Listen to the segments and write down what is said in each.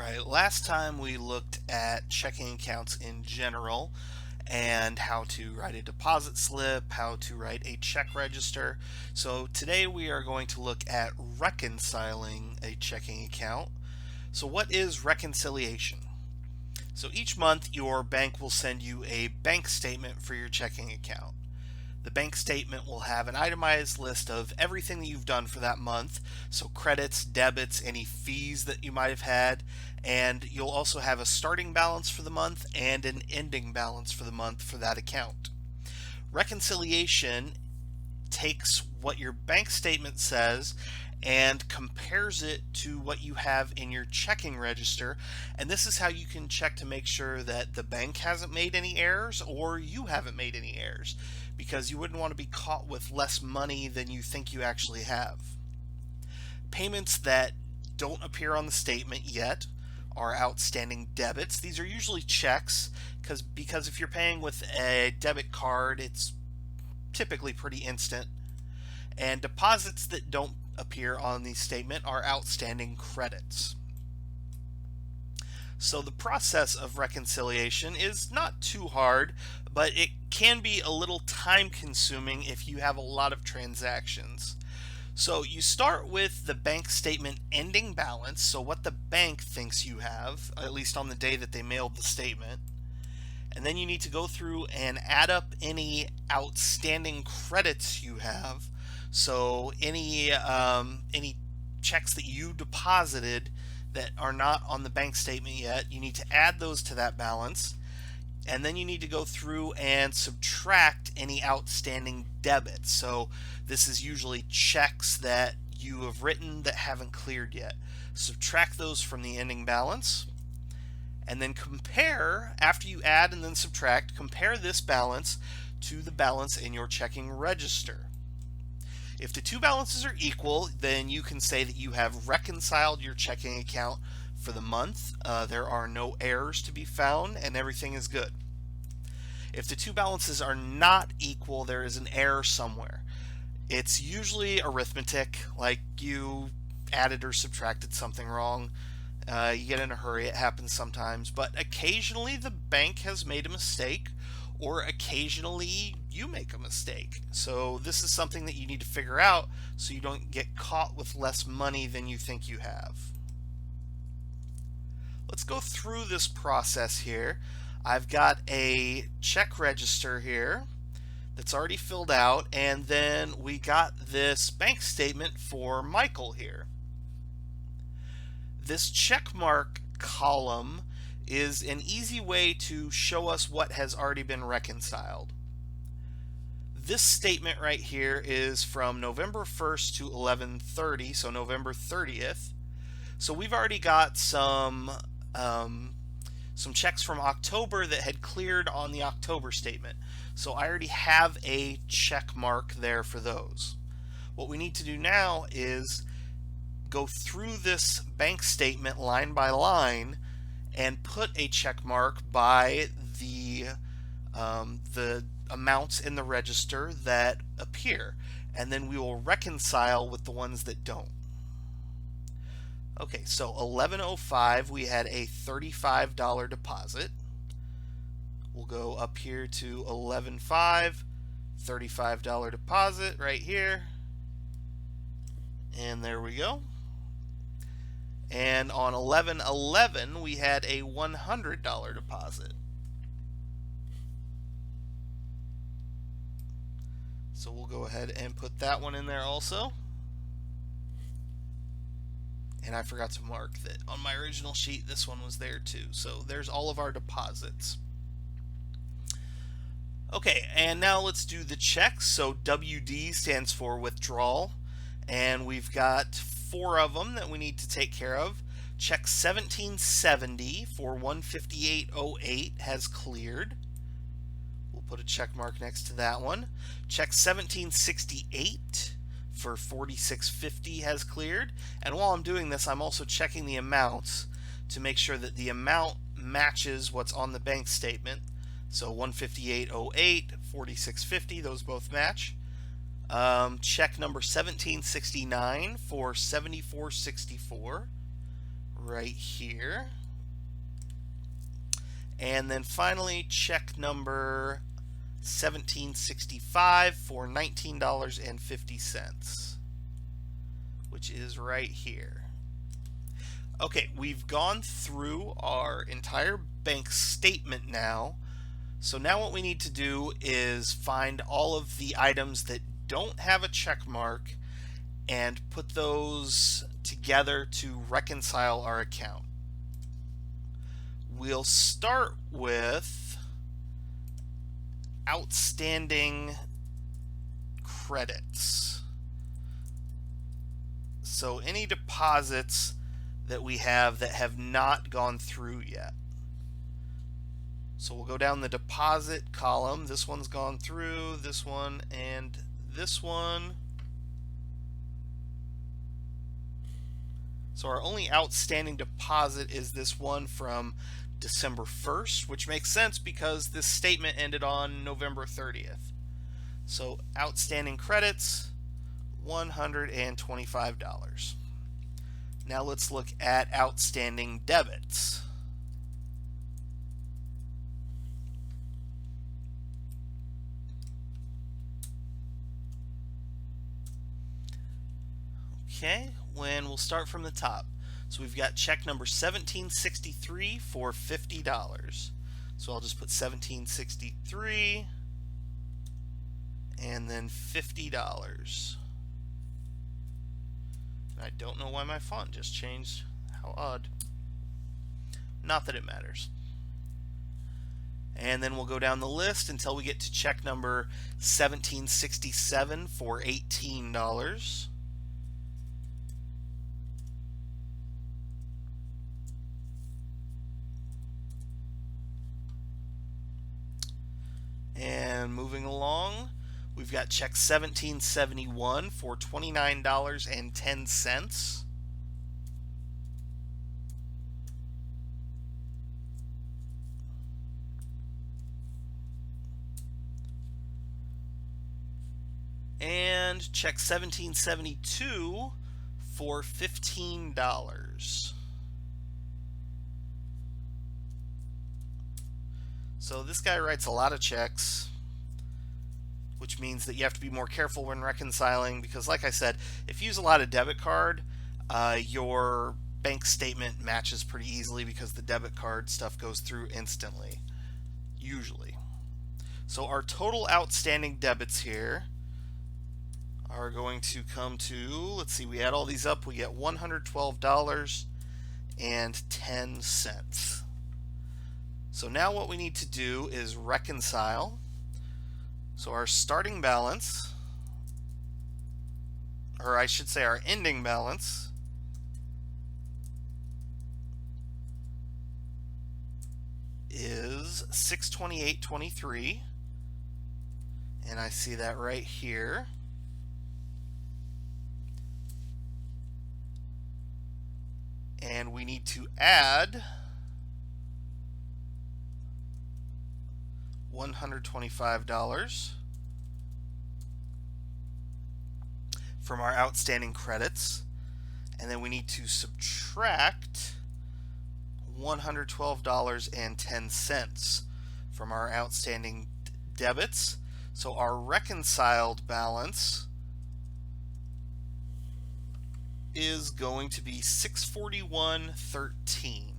Alright, last time we looked at checking accounts in general and how to write a deposit slip, how to write a check register. So today we are going to look at reconciling a checking account. So what is reconciliation? So each month your bank will send you a bank statement for your checking account. The bank statement will have an itemized list of everything that you've done for that month, so credits, debits, any fees that you might have had, and you'll also have a starting balance for the month and an ending balance for the month for that account. Reconciliation takes what your bank statement says and compares it to what you have in your checking register. And this is how you can check to make sure that the bank hasn't made any errors or you haven't made any errors, because you wouldn't want to be caught with less money than you think you actually have. Payments that don't appear on the statement yet are outstanding debits. These are usually checks because if you're paying with a debit card, it's typically pretty instant. And deposits that don't appear on the statement are outstanding credits. So the process of reconciliation is not too hard, but it can be a little time consuming if you have a lot of transactions. So you start with the bank statement ending balance, so what the bank thinks you have, at least on the day that they mailed the statement. And then you need to go through and add up any outstanding credits you have. So any checks that you deposited that are not on the bank statement yet, you need to add those to that balance. And then you need to go through and subtract any outstanding debits. So this is usually checks that you have written that haven't cleared yet. Subtract those from the ending balance. And then compare, after you add and then subtract, compare this balance to the balance in your checking register. If the two balances are equal, then you can say that you have reconciled your checking account for the month. There are no errors to be found and everything is good. If the two balances are not equal, there is an error somewhere. It's usually arithmetic, like you added or subtracted something wrong. You get in a hurry, it happens sometimes, but occasionally the bank has made a mistake, or occasionally you make a mistake. So this is something that you need to figure out so you don't get caught with less money than you think you have. Let's go through this process here. I've got a check register here that's already filled out, and then we got this bank statement for Michael here. This check mark column is an easy way to show us what has already been reconciled. This statement right here is from November 1st to 11/30, so November 30th. So we've already got some checks from October that had cleared on the October statement. So I already have a check mark there for those. What we need to do now is go through this bank statement line by line and put a check mark by the amounts in the register that appear, and then we will reconcile with the ones that don't. Okay, so 11:05 we had a $35 deposit. We'll go up here to 11:05, $35 deposit right here, and there we go. And on 11/11 we had a $100 deposit. So we'll go ahead and put that one in there also. And I forgot to mark that on my original sheet this one was there too. So there's all of our deposits. Okay, and now let's do the checks. So WD stands for withdrawal, and we've got 4 of them that we need to take care of. Check 1770 for 158.08 has cleared. We'll put a check mark next to that one. Check 1768 for 46.50 has cleared. And while I'm doing this, I'm also checking the amounts to make sure that the amount matches what's on the bank statement. So 158.08, 46.50, those both match. Check number 1769 for 74.64. right here. And then finally, check number 1765 for $19.50, which is right here. Okay, we've gone through our entire bank statement now. So now what we need to do is find all of the items that don't have a check mark and put those together to reconcile our account. We'll start with outstanding credits. So any deposits that we have that have not gone through yet. So we'll go down the deposit column. This one's gone through, this one, and this one. So our only outstanding deposit is this one from December 1st, which makes sense because this statement ended on November 30th. So outstanding credits, $125. Now let's look at outstanding debits. Okay, we'll start from the top. So we've got check number 1763 for $50. So I'll just put 1763 and then $50. I don't know why my font just changed. How odd. Not that it matters. And then we'll go down the list until we get to check number 1767 for $18. And moving along, we've got check 1771 for $29.10. And check 1772 for $15. So this guy writes a lot of checks, which means that you have to be more careful when reconciling because, like I said, if you use a lot of debit card, your bank statement matches pretty easily because the debit card stuff goes through instantly, usually. So our total outstanding debits here are going to come to, let's see, we add all these up, we get $112.10. So now what we need to do is reconcile. So our starting balance, or I should say our ending balance, is $628.23, and I see that right here. And we need to add $125 from our outstanding credits, and then we need to subtract $112.10 from our outstanding debits. So our reconciled balance is going to be $641.13.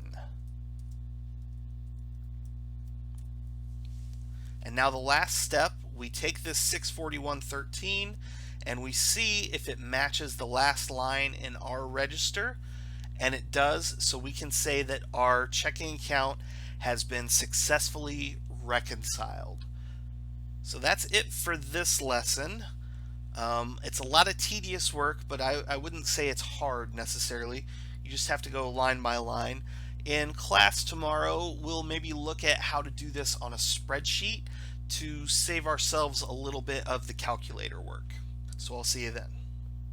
And now the last step, we take this $641.13 and we see if it matches the last line in our register, and it does, so we can say that our checking account has been successfully reconciled. So that's it for this lesson. It's a lot of tedious work, but I wouldn't say it's hard necessarily. You just have to go line by line. In class tomorrow, we'll maybe look at how to do this on a spreadsheet to save ourselves a little bit of the calculator work. So I'll see you then.